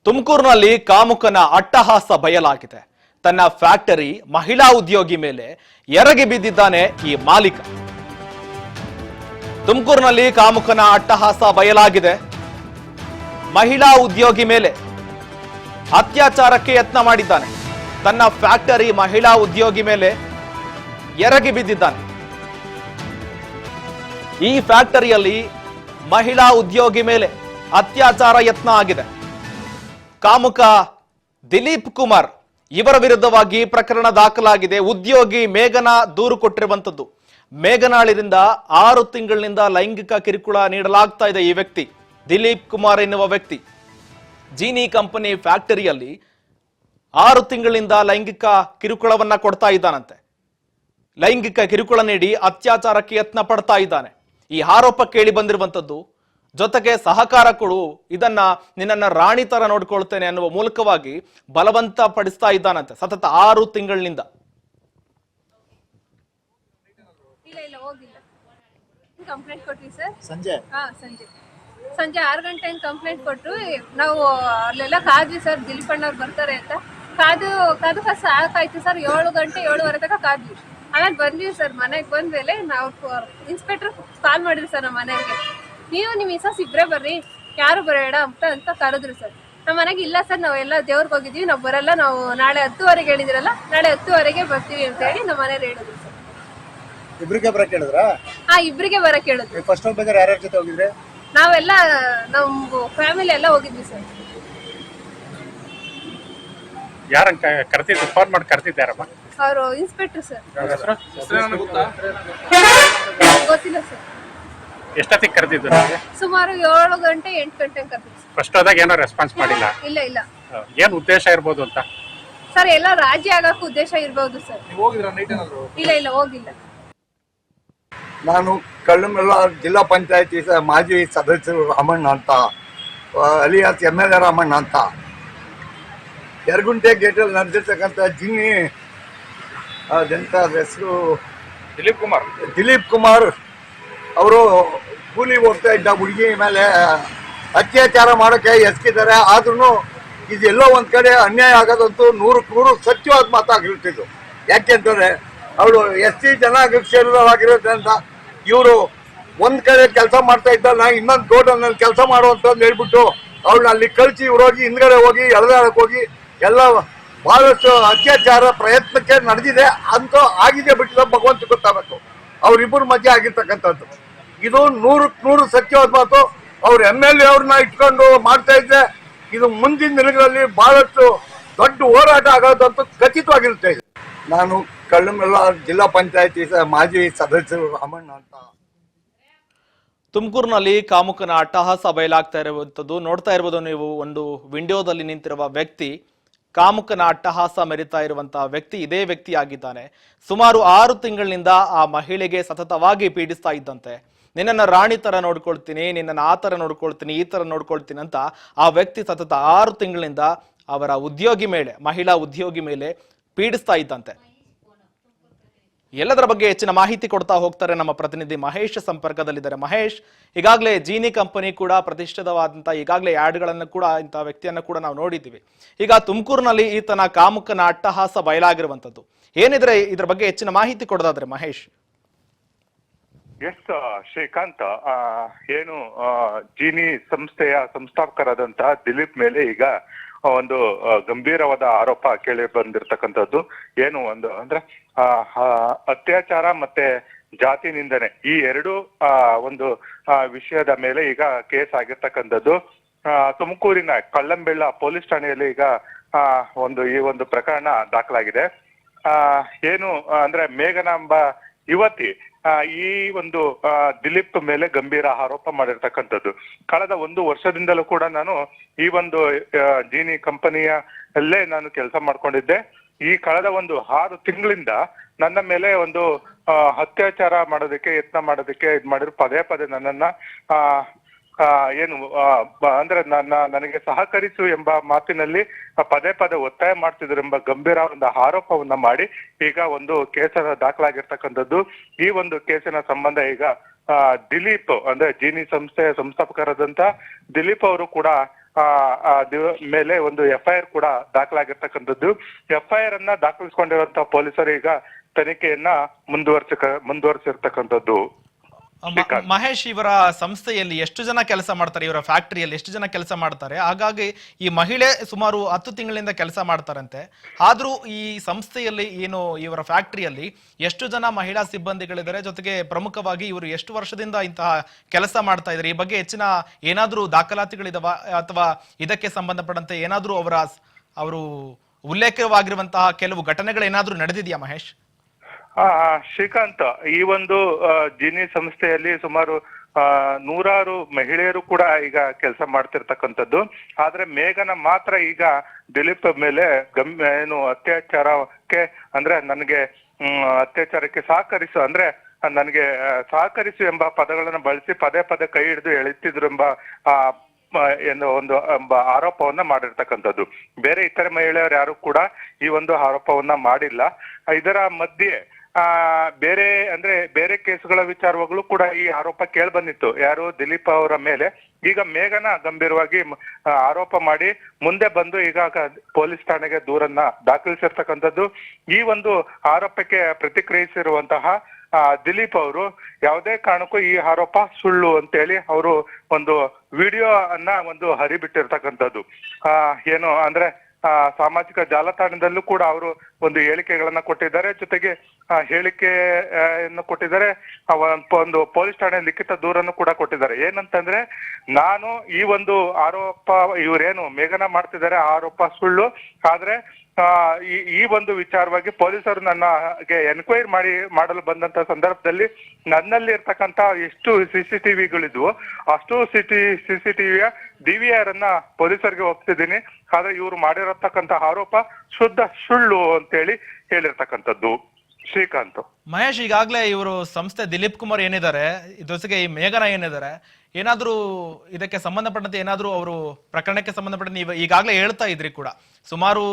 ತುಮಕೂರಿನಲ್ಲಿ ಕಾಮುಕನ ಅಟ್ಟಹಾಸ ಬಯಲಾಗಿದೆ. ತನ್ನ ಫ್ಯಾಕ್ಟರಿ ಮಹಿಳಾ ಉದ್ಯೋಗಿ ಮೇಲೆ ಎರಗಿ ಬಿದ್ದಿದ್ದಾನೆ ಈ ಮಾಲೀಕ. ತುಮಕೂರಿನಲ್ಲಿ ಕಾಮುಕನ ಅಟ್ಟಹಾಸ ಬಯಲಾಗಿದೆ. ಮಹಿಳಾ ಉದ್ಯೋಗಿ ಮೇಲೆ ಅತ್ಯಾಚಾರಕ್ಕೆ ಯತ್ನ ಮಾಡಿದ್ದಾನೆ. ತನ್ನ ಫ್ಯಾಕ್ಟರಿ ಮಹಿಳಾ ಉದ್ಯೋಗಿ ಮೇಲೆ ಎರಗಿ ಬಿದ್ದಿದ್ದಾನೆ. ಈ ಫ್ಯಾಕ್ಟರಿಯಲ್ಲಿ ಮಹಿಳಾ ಉದ್ಯೋಗಿ ಮೇಲೆ ಅತ್ಯಾಚಾರ ಯತ್ನ ಆಗಿದೆ. ಕಾಮುಕ ದಿಲೀಪ್ ಕುಮಾರ್ ಇವರ ವಿರುದ್ಧವಾಗಿ ಪ್ರಕರಣ ದಾಖಲಾಗಿದೆ. ಉದ್ಯೋಗಿ ಮೇಘನಾ ದೂರು ಕೊಟ್ಟಿರುವಂತದ್ದು. ಮೇಘನಾಳಿರಿಂದ 6 ತಿಂಗಳಿನಿಂದ ಲೈಂಗಿಕ ಕಿರುಕುಳ ನೀಡಲಾಗ್ತಾ ಇದೆ. ಈ ವ್ಯಕ್ತಿ ದಿಲೀಪ್ ಕುಮಾರ್ ಎನ್ನುವ ವ್ಯಕ್ತಿ ಜೀನಿ ಕಂಪನಿ ಫ್ಯಾಕ್ಟರಿಯಲ್ಲಿ 6 ತಿಂಗಳಿಂದ ಲೈಂಗಿಕ ಕಿರುಕುಳವನ್ನ ಕೊಡ್ತಾ ಇದ್ದಾನಂತೆ. ಲೈಂಗಿಕ ಕಿರುಕುಳ ನೀಡಿ ಅತ್ಯಾಚಾರಕ್ಕೆ ಯತ್ನ ಪಡ್ತಾ ಇದ್ದಾನೆ. ಈ ಆರೋಪ ಕೇಳಿ ಬಂದಿರುವಂತದ್ದು. ಜೊತೆಗೆ ಸಹಕಾರ ಕೊಡು, ಇದನ್ನ ನಿನ್ನನ್ನ ರಾಣಿ ತರ ನೋಡ್ಕೊಳ್ತೇನೆ ಅನ್ನುವ ಮೂಲಕವಾಗಿ ಬಲವಂತ ಪಡಿಸ್ತಾ ಇದ್ದಾನಂತೆ ಸತತ 6 ತಿಂಗಳಿನಿಂದ. ಕಂಪ್ಲೇಂಟ್ ಕೊಟ್ವಿ ಸರ್. ಸಂಜೆ 6 ಗಂಟೆ ಕಂಪ್ಲೇಂಟ್ ಕೊಟ್ಟು ನಾವು ಅಲ್ಲೆಲ್ಲ ಕಾದ್ವಿ ಸರ್. ದಿಲೀಪ್ ಅಣ್ಣವ್ರು ಬರ್ತಾರೆ ಅಂತ ಕಾದು ಸಾಕಾಯ್ತು ಸರ್. 7 ಗಂಟೆ 7:15 ತನಕ ಕಾದ್ವಿ. ಆಮೇಲೆ ಬಂದ್ವಿ ಸರ್. ಮನೆಗೆ ಬಂದ್ಮೇಲೆ ನಾವು ಇನ್ಸ್ಪೆಕ್ಟರ್ ಕಾಲ್ ಮಾಡಿದ್ವಿ ಸರ್ ನಮ್ಮ ಮನೆಗೆ. ನೀವು ನಿಮ್ಮ ಮಿಸಸ್ ಇಬ್ಬರೇ ಬರ್ರಿ, ಯಾರು ಬರೋಣ ಅಂತ ಕರೆದ್ರು ಸರ್. ನಮ್ಮ ಮನೆಗೆ ಇಲ್ಲ ಸರ್, ನಾವೆಲ್ಲ ದೇವ್ರಿಗೆ ಹೋಗಿದ್ವಿ, ನಾವು ಬರಲ್ಲ, ನಾವು ನಾಳೆ 10:15 ಹೇಳಿದ್ರಲ್ಲ, ನಾಳೆ 10:15 ಬರ್ತೀವಿ ಅಂತ ಹೇಳಿ ನಮ್ಮ ಮನೆಯವ್ರು ಹೇಳಿದ್ರು ಸರ್. ಇಬ್ರಿಗೆ ಬರಕ್ ಹೇಳಿದ್ರಾ? ಇಬ್ರಿಗೆ ಬರಕ್ ಹೇಳಿದ್ರು. ಫಸ್ಟ್ ಹೋಗ್ಬೇಕಾದ್ರೆ ಯಾರ್ಯಾರ ಜೊತೆ ಹೋಗಿದ್ರೆ? ನಾವೆಲ್ಲ ನಮ್ಮ ಫ್ಯಾಮಿಲಿ ಎಲ್ಲ ಹೋಗಿದ್ವಿ ಸರ್. ಯಾರನ್ನ ಕರ್ತಿದ್ದು? ಫೋನ್ ಮಾಡಿ ಕರ್ತಿದ್ದಾರಮ್ಮ? ಅವರು ಇನ್ಸ್ಪೆಕ್ಟರ್ ಸರ್. ಗೊತ್ತಿಲ್ಲ ಸರ್. ಎಷ್ಟೊತ್ತಿಗೆ ಕರೆದಿದ್ದು? ಸುಮಾರು 7 ಗಂಟೆ 8 ಗಂಟೆ ಕರೆದಿದ್ದು. ಫಸ್ಟ್ ಹೋದಾಗ ಏನೋ ರೆಸ್ಪಾನ್ಸ್ ಮಾಡಿಲ್ಲ? ಇಲ್ಲ ಏನ್ ಉದ್ದೇಶ ಇರ್ಬೋದು ಅಂತ ಸರ್? ಎಲ್ಲ ರಾಜಿ ಆಗಕ್ಕೆ ಉದ್ದೇಶ ಇರ್ಬೋದು ಸರ್. ಇಲ್ಲ ಹೋಗಿಲ್ಲ. ನಾನು ಕಳ್ಳಂಬೆಲ್ಲ ಜಿಲ್ಲಾ ಪಂಚಾಯತಿ ಮಾಜಿ ಸದಸ್ಯರು ರಾಮಣ್ಣ ಅಂತ, ಅಲಿಯಾಸ್ MLA ರಾಮಣ್ಣ ಅಂತ, ಯರಗುಂಟೆ ಗೇಟಲ್ಲಿ ನಡೆದಿರ್ತಕ್ಕಂಥ ಜಿನ್ನಿ ಅದೆಂತ ಹೆಸರು ದಿಲೀಪ್ ಕುಮಾರ್ ಅವರು ಕೂಲಿ ಹೋಗ್ತಾ ಇದ್ದ ಹುಡುಗಿ ಮೇಲೆ ಅತ್ಯಾಚಾರ ಮಾಡೋಕ್ಕೆ ಎಸ್ಕಿದ್ದಾರೆ. ಆದ್ರೂ ಇದೆಲ್ಲೋ ಒಂದ್ ಕಡೆ ಅನ್ಯಾಯ ಆಗೋದಂತೂ 100% ಸತ್ಯವಾದ ಮಾತಾಗಿರ್ತಿದ್ದು. ಯಾಕೆಂತಂದ್ರೆ ಅವಳು SC ಜನಾಂಗಕ್ಕೆ ಸೇರಿದವಾಗಿರೋದ್ರಿಂದ ಇವರು ಒಂದ್ ಕಡೆ ಕೆಲಸ ಮಾಡ್ತಾ ಇದ್ದಲ್ಲ, ಇನ್ನೊಂದು ಗೋಡನಲ್ಲಿ ಕೆಲಸ ಮಾಡುವಂತ ಹೇಳ್ಬಿಟ್ಟು ಅವಳನ್ನ ಅಲ್ಲಿ ಕಳಿಸಿ ಇವ್ರೋಗಿ ಹಿಂದ್ಗಡೆ ಹೋಗಿ ಎಳೆದಾಡಕ್ ಹೋಗಿ ಎಲ್ಲ ಬಹಳಷ್ಟು ಅತ್ಯಾಚಾರ ಪ್ರಯತ್ನಕ್ಕೆ ನಡೆದಿದೆ ಅಂತ ಆಗಿದೆ. ಬಿಟ್ಟಿಲ್ಲ ಭಗವಂತ ಗೊತ್ತಾಗಬೇಕು. ಅವ್ರಿಬ್ಬರ ಮಧ್ಯೆ ಆಗಿರ್ತಕ್ಕಂಥದ್ದು ಇದು 100% ಸತ್ಯವಾದ ಮಾತು. ಅವ್ರ MLA ಅವ್ರನ್ನ ಇಟ್ಕೊಂಡು ಮಾಡ್ತಾ ಇದ್ರೆ ಇದು ಮುಂದಿನ ದಿನಗಳಲ್ಲಿ ಬಹಳಷ್ಟು ದೊಡ್ಡ ಹೋರಾಟ ಆಗೋದಂತೂ ಖಚಿತವಾಗಿರುತ್ತೆ. ನಾನು ಕಳ್ಳಂಬೆಲ್ಲ ಜಿಲ್ಲಾ ಪಂಚಾಯತಿ ಮಾಜಿ ಸದಸ್ಯರು ರಾಮಣ್ಣ ಅಂತ. ತುಮಕೂರಿನಲ್ಲಿ ಕಾಮುಕನ ಅಟ್ಟಹಾಸ ಬಯಲಾಗ್ತಾ ಇರುವಂತದ್ದು ನೋಡ್ತಾ ಇರ್ಬೋದು ನೀವು. ಒಂದು ವಿಂಡೋದಲ್ಲಿ ನಿಂತಿರುವ ವ್ಯಕ್ತಿ ಕಾಮುಕನ ಅಟ್ಟಹಾಸ ಮೆರಿತಾ ಇರುವಂತಹ ವ್ಯಕ್ತಿ ಇದೇ ವ್ಯಕ್ತಿ ಆಗಿದ್ದಾನೆ. ಸುಮಾರು 6 ತಿಂಗಳಿನಿಂದ ಆ ಮಹಿಳೆಗೆ ಸತತವಾಗಿ ಪೀಡಿಸ್ತಾ ಇದ್ದಂತೆ. ನಿನ್ನನ್ನ ರಾಣಿ ತರ ನೋಡ್ಕೊಳ್ತೀನಿ, ನಿನ್ನನ್ನು ಆ ತರ ನೋಡ್ಕೊಳ್ತೀನಿ, ಈ ತರ ನೋಡ್ಕೊಳ್ತೀನಿ ಅಂತ ಆ ವ್ಯಕ್ತಿ ಸತತ 6 ತಿಂಗಳಿಂದ ಅವರ ಉದ್ಯೋಗಿ ಮೇಲೆ, ಮಹಿಳಾ ಉದ್ಯೋಗಿ ಮೇಲೆ ಪೀಡಿಸ್ತಾ ಇದ್ದಂತೆ. ಎಲ್ಲದರ ಬಗ್ಗೆ ಹೆಚ್ಚಿನ ಮಾಹಿತಿ ಕೊಡ್ತಾ ಹೋಗ್ತಾರೆ ನಮ್ಮ ಪ್ರತಿನಿಧಿ ಮಹೇಶ್ ಸಂಪರ್ಕದಲ್ಲಿದ್ದಾರೆ. ಮಹೇಶ್, ಈಗಾಗಲೇ ಜೀನಿ ಕಂಪನಿ ಕೂಡ ಪ್ರತಿಷ್ಠಿತವಾದಂತಹ ಈಗಾಗಲೇ ಯಾಡ್ಗಳನ್ನು ಕೂಡ ಇಂತಹ ವ್ಯಕ್ತಿಯನ್ನ ಕೂಡ ನಾವು ನೋಡಿದ್ದೀವಿ. ಈಗ ತುಮಕೂರಿನಲ್ಲಿ ಈತನ ಕಾಮುಕನ ಅಟ್ಟಹಾಸ ಬಯಲಾಗಿರುವಂತದ್ದು ಏನಿದ್ರೆ ಇದ್ರ ಬಗ್ಗೆ ಹೆಚ್ಚಿನ ಮಾಹಿತಿ ಕೊಡೋದಾದ್ರೆ ಮಹೇಶ್. ಎಸ್ ಶ್ರೀಕಾಂತ್, ಏನು ಜೀನಿ ಸಂಸ್ಥೆಯ ಸಂಸ್ಥಾಪಕರಾದಂತಹ ದಿಲೀಪ್ ಮೇಲೆ ಈಗ ಒಂದು ಗಂಭೀರವಾದ ಆರೋಪ ಕೇಳಿ ಬಂದಿರತಕ್ಕಂಥದ್ದು. ಏನು ಒಂದು ಅಂದ್ರೆ ಅತ್ಯಾಚಾರ ಮತ್ತೆ ಜಾತಿ ನಿಂದನೆ, ಈ ಎರಡು ಒಂದು ವಿಷಯದ ಮೇಲೆ ಈಗ ಕೇಸ್ ಆಗಿರ್ತಕ್ಕಂಥದ್ದು. ತುಮಕೂರಿನ ಕಳ್ಳಂಬೆಳ್ಳ ಪೊಲೀಸ್ ಠಾಣೆಯಲ್ಲಿ ಈಗ ಈ ಒಂದು ಪ್ರಕರಣ ದಾಖಲಾಗಿದೆ. ಏನು ಅಂದ್ರೆ ಮೇಘನಾ ಎಂಬ ಯುವತಿ ಈ ಒಂದು ದಿಲೀಪ್ ಮೇಲೆ ಗಂಭೀರ ಆರೋಪ ಮಾಡಿರ್ತಕ್ಕಂಥದ್ದು. ಕಳೆದ 1 ವರ್ಷದಿಂದಲೂ ಕೂಡ ನಾನು ಈ ಒಂದು ಜೀನಿ ಕಂಪನಿಯಲ್ಲೇ ನಾನು ಕೆಲಸ ಮಾಡ್ಕೊಂಡಿದ್ದೆ. ಈ ಕಳೆದ 6 ತಿಂಗಳಿಂದ ನನ್ನ ಮೇಲೆ ಒಂದು ಅತ್ಯಾಚಾರ ಮಾಡೋದಕ್ಕೆ ಯತ್ನ ಮಾಡೋದಕ್ಕೆ ಮಾಡಿದ್ರು. ಪದೇ ನನ್ನನ್ನ ಏನು ಅಂದ್ರೆ ನನಗೆ ಸಹಕರಿಸು ಎಂಬ ಮಾತಿನಲ್ಲಿ ಪದೇ ಒತ್ತಾಯ ಮಾಡ್ತಿದ್ರು ಎಂಬ ಗಂಭೀರ ಒಂದು ಆರೋಪವನ್ನ ಮಾಡಿ ಈಗ ಒಂದು ಕೇಸನ್ನ ದಾಖಲಾಗಿರ್ತಕ್ಕಂಥದ್ದು. ಈ ಒಂದು ಕೇಸಿನ ಸಂಬಂಧ ಈಗ ದಿಲೀಪ್ ಅಂದ್ರೆ ಜೀನಿ ಸಂಸ್ಥೆಯ ಸಂಸ್ಥಾಪಕರಾದಂತ ದಿಲೀಪ್ ಅವರು ಕೂಡ ಮೇಲೆ ಒಂದು FIR ಕೂಡ ದಾಖಲಾಗಿರ್ತಕ್ಕಂಥದ್ದು. FIR ಅನ್ನ ದಾಖಲಿಸಿಕೊಂಡಿರುವಂತಹ ಪೊಲೀಸರು ಈಗ ತನಿಖೆಯನ್ನ ಮುಂದುವರಿಸಿರ್ತಕ್ಕಂಥದ್ದು. ಮಹೇಶ್, ಇವರ ಸಂಸ್ಥೆಯಲ್ಲಿ ಎಷ್ಟು ಜನ ಕೆಲಸ ಮಾಡ್ತಾರೆ, ಇವರ ಫ್ಯಾಕ್ಟರಿಯಲ್ಲಿ ಎಷ್ಟು ಜನ ಕೆಲಸ ಮಾಡ್ತಾರೆ? ಹಾಗಾಗಿ ಈ ಮಹಿಳೆ ಸುಮಾರು 10 ತಿಂಗಳಿಂದ ಕೆಲಸ ಮಾಡ್ತಾರಂತೆ. ಆದ್ರೂ ಈ ಸಂಸ್ಥೆಯಲ್ಲಿ ಏನು ಇವರ ಫ್ಯಾಕ್ಟರಿಯಲ್ಲಿ ಎಷ್ಟು ಜನ ಮಹಿಳಾ ಸಿಬ್ಬಂದಿಗಳಿದ್ದಾರೆ, ಜೊತೆಗೆ ಪ್ರಮುಖವಾಗಿ ಇವರು ಎಷ್ಟು ವರ್ಷದಿಂದ ಇಂತಹ ಕೆಲಸ ಮಾಡ್ತಾ ಇದ್ದಾರೆ, ಈ ಬಗ್ಗೆ ಹೆಚ್ಚಿನ ಏನಾದ್ರೂ ದಾಖಲಾತಿಗಳಿದಾವ ಅಥವಾ ಇದಕ್ಕೆ ಸಂಬಂಧಪಟ್ಟಂತೆ ಏನಾದ್ರೂ ಅವರು ಉಲ್ಲೇಖವಾಗಿರುವಂತಹ ಕೆಲವು ಘಟನೆಗಳು ಏನಾದ್ರೂ ನಡೆದಿದೆಯಾ ಮಹೇಶ್? ಶ್ರೀಕಾಂತ್, ಈ ಒಂದು ಜಿನಿ ಸಂಸ್ಥೆಯಲ್ಲಿ ಸುಮಾರು 100 ಮಹಿಳೆಯರು ಕೂಡ ಈಗ ಕೆಲಸ ಮಾಡ್ತಿರ್ತಕ್ಕಂಥದ್ದು. ಆದ್ರೆ ಮೇಘನ ಮಾತ್ರ ಈಗ ದಿಲೀಪ್ ಮೇಲೆ ಏನು ಅತ್ಯಾಚಾರಕ್ಕೆ ಅಂದ್ರೆ ನನಗೆ ಅತ್ಯಾಚಾರಕ್ಕೆ ನನಗೆ ಸಹಕರಿಸು ಎಂಬ ಪದಗಳನ್ನ ಬಳಸಿ ಪದೇ ಪದೇ ಕೈ ಹಿಡಿದು ಎಳೆತಿದ್ರು ಎಂಬ ಒಂದು ಆರೋಪವನ್ನ ಮಾಡಿರ್ತಕ್ಕಂಥದ್ದು. ಬೇರೆ ಇತರೆ ಮಹಿಳೆಯರು ಯಾರು ಕೂಡ ಈ ಒಂದು ಆರೋಪವನ್ನ ಮಾಡಿಲ್ಲ. ಇದರ ಮಧ್ಯೆ ಬೇರೆ ಕೇಸುಗಳ ವಿಚಾರವಾಗ್ಲೂ ಕೂಡ ಈ ಆರೋಪ ಕೇಳಿ ಬಂದಿತ್ತು ಯಾರು ದಿಲೀಪ್ ಅವರ ಮೇಲೆ. ಈಗ ಮೇಘನ ಗಂಭೀರವಾಗಿ ಆರೋಪ ಮಾಡಿ ಮುಂದೆ ಬಂದು ಈಗ ಪೊಲೀಸ್ ಠಾಣೆಗೆ ದೂರನ್ನ ದಾಖಲಿಸಿರ್ತಕ್ಕಂಥದ್ದು. ಈ ಒಂದು ಆರೋಪಕ್ಕೆ ಪ್ರತಿಕ್ರಿಯಿಸಿರುವಂತಹ ದಿಲೀಪ್ ಅವರು ಯಾವುದೇ ಕಾರಣಕ್ಕೂ ಈ ಆರೋಪ ಸುಳ್ಳು ಅಂತೇಳಿ ಅವರು ಒಂದು ವಿಡಿಯೋ ಅನ್ನ ಹರಿಬಿಟ್ಟಿರ್ತಕ್ಕಂಥದ್ದು. ಏನು ಅಂದ್ರೆ ಸಾಮಾಜಿಕ ಜಾಲತಾಣದಲ್ಲೂ ಕೂಡ ಅವರು ಒಂದು ಹೇಳಿಕೆಗಳನ್ನ ಕೊಟ್ಟಿದ್ದಾರೆ. ಜೊತೆಗೆ ಹೇಳಿಕೆಯನ್ನು ಕೊಟ್ಟಿದ್ದಾರೆ, ಒಂದು ಪೊಲೀಸ್ ಠಾಣೆ ಲಿಖಿತ ದೂರನ್ನು ಕೂಡ ಕೊಟ್ಟಿದ್ದಾರೆ. ಏನಂತಂದ್ರೆ, ನಾನು ಈ ಒಂದು ಆರೋಪ ಇವರೇನು ಮೇಘನ ಮಾಡ್ತಿದ್ದಾರೆ ಆರೋಪ ಸುಳ್ಳು, ಆದ್ರೆ ಈ ಒಂದು ವಿಚಾರವಾಗಿ ಪೊಲೀಸರು ನನಗೆ ಎನ್ಕ್ವೈರಿ ಮಾಡಲು ಬಂದಂತ ಸಂದರ್ಭದಲ್ಲಿ ನನ್ನಲ್ಲಿ ಇರ್ತಕ್ಕಂತ ಎಷ್ಟು CCTVಗಳಿದ್ವು ಅಷ್ಟು CCTVಯ DVR ಅನ್ನ ಪೊಲೀಸರಿಗೆ ಒಪ್ಪಿಸಿದ್ದೀನಿ. ಆದ್ರೆ ಇವ್ರು ಮಾಡಿರತಕ್ಕಂತ ಆರೋಪ ಶುದ್ಧ ಸುಳ್ಳು ಅಂತೇಳಿ ಹೇಳಿರ್ತಕ್ಕಂಥದ್ದು. ಶ್ರೀಕಾಂತ್, ಮಹೇಶ್, ಈಗಾಗಲೇ ಇವರು ಸಂಸ್ಥೆ ದಿಲೀಪ್ ಕುಮಾರ್ ಏನಿದ್ದಾರೆ, ಜೊತೆಗೆ ಈ ಮೇಘನ ಏನಿದ್ದಾರೆ, ಏನಾದ್ರೂ ಇದಕ್ಕೆ ಸಂಬಂಧಪಟ್ಟಂತೆ ಏನಾದ್ರೂ ಅವರು ಪ್ರಕರಣಕ್ಕೆ ಸಂಬಂಧಪಟ್ಟಂತೆ ನೀವು ಈಗಾಗಲೇ ಹೇಳ್ತಾ ಇದ್ರಿ ಕೂಡ, ಸುಮಾರು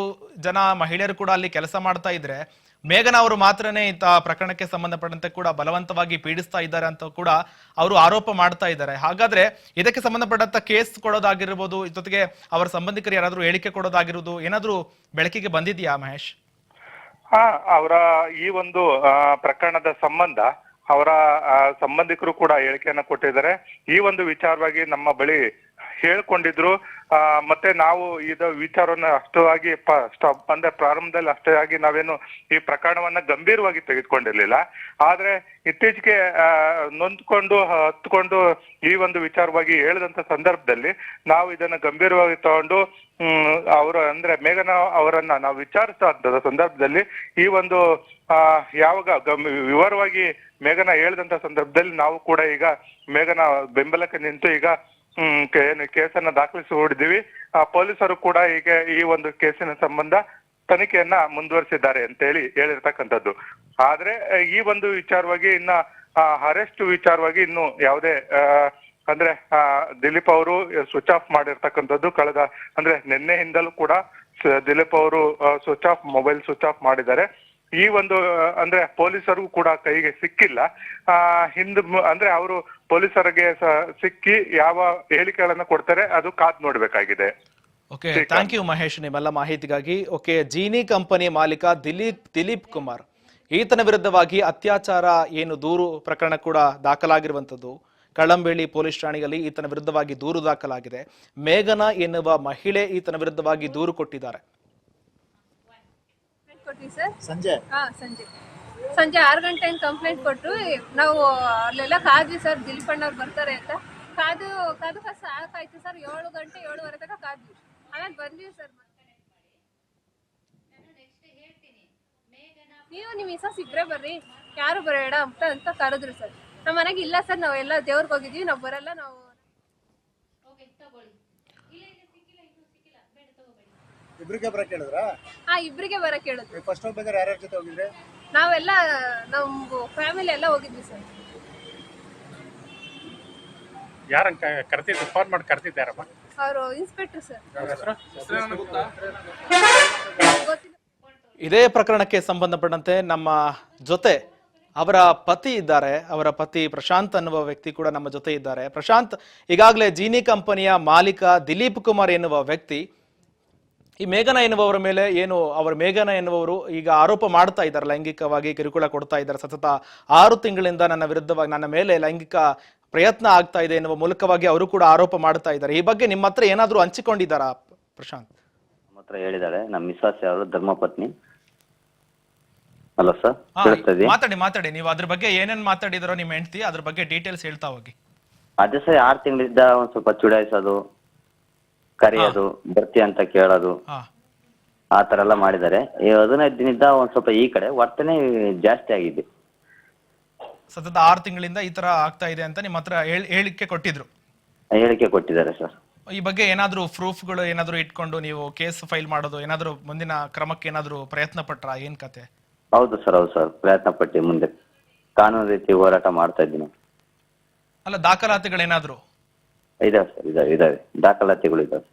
ಜನ ಮಹಿಳೆಯರು ಕೂಡ ಅಲ್ಲಿ ಕೆಲಸ ಮಾಡ್ತಾ ಇದ್ರೆ ಮೇಘನ ಅವರು ಮಾತ್ರನೇ ಇಂತಹ ಪ್ರಕರಣಕ್ಕೆ ಸಂಬಂಧಪಟ್ಟಂತೆ ಕೂಡ ಬಲವಂತವಾಗಿ ಪೀಡಿಸ್ತಾ ಇದ್ದಾರೆ ಅಂತ ಕೂಡ ಅವರು ಆರೋಪ ಮಾಡ್ತಾ ಇದ್ದಾರೆ. ಹಾಗಾದ್ರೆ ಇದಕ್ಕೆ ಸಂಬಂಧಪಟ್ಟಂತ ಕೇಸ್ ಕೊಡೋದಾಗಿರ್ಬೋದು, ಜೊತೆಗೆ ಅವರ ಸಂಬಂಧಿಕರು ಯಾರಾದ್ರೂ ಹೇಳಿಕೆ ಕೊಡೋದಾಗಿರೋದು ಏನಾದ್ರೂ ಬೆಳಕಿಗೆ ಬಂದಿದೆಯಾ ಮಹೇಶ್? ಅವರ ಈ ಒಂದು ಪ್ರಕರಣದ ಸಂಬಂಧ ಅವರ ಸಂಬಂಧಿಕರು ಕೂಡ ಹೇಳಿಕೆಯನ್ನ ಕೊಟ್ಟಿದ್ದಾರೆ. ಈ ಒಂದು ವಿಚಾರವಾಗಿ ನಮ್ಮ ಬಳಿ ಹೇಳ್ಕೊಂಡಿದ್ರು. ಮತ್ತೆ ನಾವು ಇದು ವಿಚಾರವನ್ನ ಅಷ್ಟಾಗಿ ಪ್ರಾರಂಭದಲ್ಲಿ ಅಷ್ಟಾಗಿ ನಾವೇನು ಈ ಪ್ರಕರಣವನ್ನ ಗಂಭೀರವಾಗಿ ತೆಗೆದುಕೊಂಡಿರ್ಲಿಲ್ಲ. ಆದ್ರೆ ಇತ್ತೀಚೆಗೆ ಹತ್ಕೊಂಡು ಈ ಒಂದು ವಿಚಾರವಾಗಿ ಹೇಳಿದಂತ ಸಂದರ್ಭದಲ್ಲಿ ನಾವು ಇದನ್ನ ಗಂಭೀರವಾಗಿ ತಗೊಂಡು ಮೇಘನ ಅವರನ್ನ ನಾವು ವಿಚಾರಿಸಿದ ಸಂದರ್ಭದಲ್ಲಿ ಈ ಒಂದು ಯಾವಾಗ ವಿವರವಾಗಿ ಮೇಘನ ಹೇಳಿದಂತ ಸಂದರ್ಭದಲ್ಲಿ ನಾವು ಕೂಡ ಈಗ ಮೇಘನ ಬೆಂಬಲಕ್ಕೆ ನಿಂತು ಈಗ ಕೇಸನ್ನ ದಾಖಲಿಸಿಕೊಂಡಿದ್ದೀವಿ. ಪೊಲೀಸರು ಕೂಡ ಈಗ ಈ ಒಂದು ಕೇಸಿನ ಸಂಬಂಧ ತನಿಖೆಯನ್ನ ಮುಂದುವರಿಸಿದ್ದಾರೆ ಅಂತ ಹೇಳಿರ್ತಕ್ಕಂಥದ್ದು. ಆದ್ರೆ ಈ ಒಂದು ವಿಚಾರವಾಗಿ ಇನ್ನ ಅರೆಸ್ಟ್ ವಿಚಾರವಾಗಿ ಇನ್ನು ಯಾವುದೇ ದಿಲೀಪ್ ಅವರು ಸ್ವಿಚ್ ಆಫ್ ಮಾಡಿರ್ತಕ್ಕಂಥದ್ದು ನಿನ್ನೆಯಿಂದಲೂ ಕೂಡ ದಿಲೀಪ್ ಅವರು ಮೊಬೈಲ್ ಸ್ವಿಚ್ ಆಫ್ ಮಾಡಿದ್ದಾರೆ. ಈ ಒಂದು ಪೊಲೀಸರಿಗೂ ಕೂಡ ಕೈಗೆ ಸಿಕ್ಕಿಲ್ಲ. ಅವರು ಪೊಲೀಸರಿಗೆ ಸಿಕ್ಕಿ ಯಾವ ಹೇಳಿಕೆಗಳನ್ನ ಕೊಡ್ತಾರೆ ಅದು ಕಾದ್ ನೋಡ್ಬೇಕಾಗಿದೆ. ಓಕೆ, ಥ್ಯಾಂಕ್ ಯು ಮಹೇಶ್ ನಿಮ್ಮೆಲ್ಲ ಮಾಹಿತಿಗಾಗಿ. ಓಕೆ, ಜೀನಿ ಕಂಪನಿ ಮಾಲೀಕ ದಿಲೀಪ್ ಕುಮಾರ್ ಈತನ ವಿರುದ್ಧವಾಗಿ ಅತ್ಯಾಚಾರ ಏನು ದೂರು ಪ್ರಕರಣ ಕೂಡ ದಾಖಲಾಗಿರುವಂತದ್ದು. ಕಳ್ಳಂಬೇಳಿ ಪೊಲೀಸ್ ಠಾಣೆಯಲ್ಲಿ ಈತನ ವಿರುದ್ಧವಾಗಿ ದೂರು ದಾಖಲಾಗಿದೆ. ಮೇಘನಾ ಎನ್ನುವ ಮಹಿಳೆ ಈತನ ವಿರುದ್ಧವಾಗಿ ದೂರು ಕೊಟ್ಟಿದ್ದಾರೆ. ಸಂಜೆ 6 ಗಂಟೆ ಕಂಪ್ಲೇಂಟ್ ಕೊಟ್ಟು ನಾವು ಅಲ್ಲೆಲ್ಲ ಕಾದ್ವಿ ಸರ್, ದಿಲೀಪ್ ಅಣ್ಣವ್ರು ಬರ್ತಾರೆ ಅಂತ. ಕಾದು ಸಾಕಾಯ್ತು ಸರ್. 7 ಗಂಟೆ 7:15 ತನಕ ಕಾದ್ವಿ. ಆಮೇಲೆ ಬಂದ್ವಿ ಸರ್. ನೀವು ನಿಮ್ಮ ಮಿಸಸ್ ಇಬ್ರೇ ಬರ್ರಿ, ಯಾರು ಬರೋಣ ಅಂತ ಕರೆದ್ರು ಸರ್. ನಮ್ಮ ಮನೆಗೆ ಇಲ್ಲ ಸರ್, ನಾವೆಲ್ಲ ದೇವ್ರಿಗೆ ಹೋಗಿದ್ವಿ, ನಾವು ಬರಲ್ಲ. ನಾವು ಇಬ್ರಿಗೆ ಬರಕ್ ಹೇಳಿದ್ರಾ? ಇಬ್ರಿಗೆ ಬರಕ್ ಹೇಳಿದ್ರು. ಫಸ್ಟ್ ಹೋಗ್ಬೇಕಾದ್ರೆ ಯಾರ್ಯಾರ ಜೊತೆ ಹೋಗಿದ್ರೆ? ನಾವೆಲ್ಲ ನಮ್ಮ ಫ್ಯಾಮಿಲಿ ಎಲ್ಲ ಹೋಗಿದ್ವಿ ಸರ್. ಯಾರನ್ನ ಕರೆದಿದ್ದು? ಫೋನ್ ಮಾಡಿ ಕರೆದಿದ್ದಾರಮ್ಮ? ಅವರು ಇನ್ಸ್ಪೆಕ್ಟರ್ ಸರ್. ಇದೇ ಪ್ರಕರಣಕ್ಕೆ ಸಂಬಂಧಪಟ್ಟಂತೆ ನಮ್ಮ ಜೊತೆ ಅವರ ಪತಿ ಇದ್ದಾರೆ, ಅವರ ಪತಿ ಪ್ರಶಾಂತ್ ಅನ್ನುವ ವ್ಯಕ್ತಿ ಕೂಡ ನಮ್ಮ ಜೊತೆ ಇದ್ದಾರೆ. ಪ್ರಶಾಂತ್, ಈಗಾಗಲೇ ಜೀನಿ ಕಂಪನಿಯ ಮಾಲೀಕ ದಿಲೀಪ್ ಕುಮಾರ್ ಎನ್ನುವ ವ್ಯಕ್ತಿ ಈ ಮೇಘನ ಎನ್ನುವವರ ಮೇಲೆ ಮೇಘನ ಎನ್ನುವವರು ಈಗ ಆರೋಪ ಮಾಡ್ತಾ ಇದ್ದಾರೆ, ಲೈಂಗಿಕವಾಗಿ ಕಿರುಕುಳ ಕೊಡ್ತಾ ಇದ್ದಾರೆ. ಸತತ 6 ತಿಂಗಳಿಂದ ನನ್ನ ವಿರುದ್ಧವಾಗಿ, ನನ್ನ ಮೇಲೆ ಲೈಂಗಿಕ ಪ್ರಯತ್ನ ಆಗ್ತಾ ಇದೆ ಎನ್ನುವ ಮೂಲಕವಾಗಿ ಅವರು ಕೂಡ ಆರೋಪ ಮಾಡ್ತಾ ಇದ್ದಾರೆ. ಈ ಬಗ್ಗೆ ನಿಮ್ಮ ಹತ್ರ ಏನಾದ್ರೂ ಹಂಚಿಕೊಂಡಿದ್ದಾರಾ ಪ್ರಶಾಂತ್? ನಮ್ಮ ಹತ್ರ ಹೇಳಿದಾಳೆ ನಮ್ಮ ಮಿಸ್ಸಸ್ ಅವರು ಧರ್ಮಪತ್ನಿ. ಹಲೋ ಸರ್, ಮಾತಾಡಿ ನೀವು ಅದ್ರ ಬಗ್ಗೆ ಏನೇನ್ ಮಾತಾಡಿದಾರೋ ನಿಮ್ಮ ಹೆಂಡತಿ, ಅದ್ರ ಬಗ್ಗೆ ಡೀಟೇಲ್ಸ್ ಹೇಳ್ತಾ ಹೋಗಿ. ಅದೇ ಸರ್ 6 ತಿಂಗಳಿಂದ ಒಂದ್ ಸ್ವಲ್ಪ ಚುಡಾಯಿಸೋದು, ಕರೆಯೋದು, ಬರ್ತಿ ಅಂತ ಕೇಳೋದು, ಆ ತರ ಎಲ್ಲ ಮಾಡಿದ್ದಾರೆ. 15 ದಿನದಿಂದ ಒಂದ್ ಸ್ವಲ್ಪ ಈ ಕಡೆ ವರ್ತನೆ ಜಾಸ್ತಿ ಆಗಿದೆ. ಸತತ 6 ತಿಂಗಳಿಂದ ಈ ತರ ಆಗ್ತಾ ಇದೆ ಅಂತ ನಿಮ್ಮ ಹತ್ರ ಹೇಳಿಕೆ ಕೊಟ್ಟಿದ್ರು? ಹೇಳಿಕೆ ಕೊಟ್ಟಿದ್ದಾರೆ ಸರ್. ಈ ಬಗ್ಗೆ ಏನಾದ್ರೂ ಪ್ರೂಫ್ಗಳು ಏನಾದ್ರೂ ಇಟ್ಕೊಂಡು ನೀವು ಕೇಸ್ ಫೈಲ್ ಮಾಡೋದು, ಏನಾದ್ರೂ ಮುಂದಿನ ಕ್ರಮಕ್ಕೆ ಏನಾದ್ರೂ ಪ್ರಯತ್ನ ಪಟ್ರ? ಏನ್ ಕತೆ? ಹೌದು ಸರ್ ಪ್ರಯತ್ನ ಪಟ್ಟಿ ಮುಂದೆ ಕಾನೂನು ರೀತಿ ಹೋರಾಟ ಮಾಡ್ತಾ ಇದ್ದೀನಿ. ಅಲ್ಲ, ದಾಖಲಾತಿಗಳೇನಾದ್ರು ಇದಾವೆ ಸರ್, ಇದಾವೆ ದಾಖಲಾತಿಗಳು ಇದಾವೆ.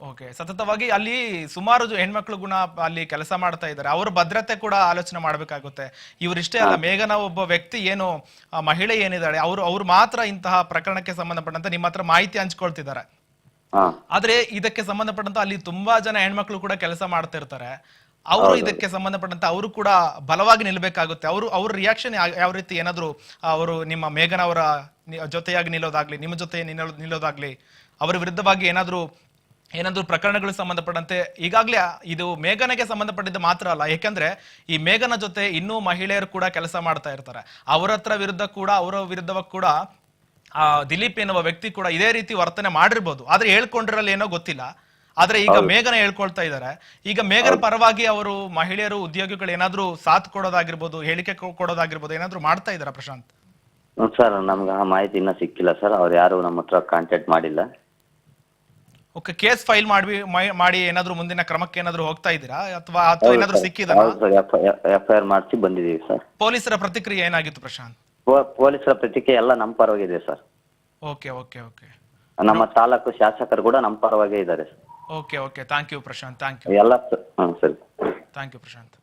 ಓಕೆ. ಸತತವಾಗಿ ಅಲ್ಲಿ ಸುಮಾರು ಹೆಣ್ಮಕ್ಳು ಗುಣ ಅಲ್ಲಿ ಕೆಲಸ ಮಾಡ್ತಾ ಇದ್ದಾರೆ, ಅವ್ರ ಭದ್ರತೆ ಕೂಡ ಆಲೋಚನೆ ಮಾಡ್ಬೇಕಾಗುತ್ತೆ. ಇವರಿಷ್ಟೇ ಅಲ್ಲ, ಮೇಘನ ಒಬ್ಬ ವ್ಯಕ್ತಿ ಏನು ಮಹಿಳೆ ಏನಿದ್ದಾಳೆ ಅವ್ರು ಮಾತ್ರ ಇಂತಹ ಪ್ರಕರಣಕ್ಕೆ ಸಂಬಂಧಪಟ್ಟಂತೆ ನಿಮ್ಮ ಹತ್ರ ಮಾಹಿತಿ ಹಂಚ್ಕೊಳ್ತಿದ್ದಾರೆ. ಆದ್ರೆ ಇದಕ್ಕೆ ಸಂಬಂಧಪಟ್ಟಂತ ಅಲ್ಲಿ ತುಂಬಾ ಜನ ಹೆಣ್ಮಕ್ಳು ಕೂಡ ಕೆಲಸ ಮಾಡ್ತಾ ಇರ್ತಾರೆ. ಅವರು ಇದಕ್ಕೆ ಸಂಬಂಧಪಟ್ಟಂತೆ ಅವರು ಕೂಡ ಬಲವಾಗಿ ನಿಲ್ಬೇಕಾಗುತ್ತೆ. ಅವ್ರ ರಿಯಾಕ್ಷನ್ ಯಾವ ರೀತಿ? ಏನಾದ್ರು ಅವರು ನಿಮ್ಮ ಮೇಘನ ಅವರ ಜೊತೆಯಾಗಿ ನಿಲ್ಲೋದಾಗ್ಲಿ, ನಿಮ್ಮ ಜೊತೆ ನಿಲ್ಲೋದಾಗ್ಲಿ, ಅವರ ವಿರುದ್ಧವಾಗಿ ಏನಾದ್ರು ಪ್ರಕರಣಗಳು ಸಂಬಂಧಪಟ್ಟಂತೆ ಈಗಾಗಲೇ ಇದು ಮೇಘನೆಗೆ ಸಂಬಂಧಪಟ್ಟಿದ್ದು ಮಾತ್ರ ಅಲ್ಲ, ಯಾಕಂದ್ರೆ ಈ ಮೇಘನ ಜೊತೆ ಇನ್ನೂ ಮಹಿಳೆಯರು ಕೂಡ ಕೆಲಸ ಮಾಡ್ತಾ ಇರ್ತಾರೆ. ಅವರ ವಿರುದ್ಧವಾಗಿ ಕೂಡ ದಿಲೀಪ್ ಎನ್ನುವ ವ್ಯಕ್ತಿ ಕೂಡ ಇದೇ ರೀತಿ ವರ್ತನೆ ಮಾಡಿರ್ಬೋದು, ಆದ್ರೆ ಹೇಳ್ಕೊಂಡಿರಲ್ಲ ಏನೋ ಗೊತ್ತಿಲ್ಲ. ಆದ್ರೆ ಈಗ ಮೇಘನ ಹೇಳ್ಕೊಳ್ತಾ ಇದ್ದಾರೆ. ಈಗ ಮೇಘನ ಪರವಾಗಿ ಅವರು ಮಹಿಳೆಯರು, ಉದ್ಯೋಗಿಗಳು ಏನಾದ್ರು ಸಾಥ್ ಕೊಡೋದಾಗಿರ್ಬೋದು, ಹೇಳಿಕೆ ಕೊಡೋದಾಗಿರ್ಬೋದು, ಏನಾದ್ರು ಮಾಡ್ತಾ ಇದಾರ ಪ್ರಶಾಂತ್? ಸರ್ ನಮ್ಗೆ ಆ ಮಾಹಿತಿ ಇನ್ನೂ ಸಿಕ್ಕಿಲ್ಲ ಸರ್, ಅವ್ರು ಯಾರು ನಮ್ಮ ಹತ್ರ ಕಾಂಟ್ಯಾಕ್ಟ್ ಮಾಡಿಲ್ಲ. ಓಕೆ. ಕೇಸ್ ಫೈಲ್ ಮಾಡಿ ಏನಾದ್ರು ಮುಂದಿನ ಕ್ರಮಕ್ಕೆ ಏನಾದ್ರು ಹೋಗ್ತಾ ಇದ್ದೀರಾ ಅಥವಾ ಏನಾದ್ರು ಸಿಕ್ಕಿದ? FIR ಮಾಡಿಸಿ ಬಂದಿದ್ದೀವಿ ಸರ್. ಪೊಲೀಸರ ಪ್ರತಿಕ್ರಿಯೆ ಏನಾಗಿತ್ತು ಪ್ರಶಾಂತ್? ಪೊಲೀಸರ ಪ್ರತಿಕ್ರಿಯೆ ಎಲ್ಲ ನಮ್ಮ ಪರವಾಗಿದೆ ಸರ್. ಓಕೆ. ನಮ್ಮ ತಾಲೂಕು ಶಾಸಕರು ಕೂಡ ನಮ್ಮ ಪರವಾಗೇ ಇದ್ದಾರೆ sir. Okay. Thank you Prashant, thank you ಎಲ್ಲ. ಸರಿ, ಥ್ಯಾಂಕ್ ಯು ಪ್ರಶಾಂತ್.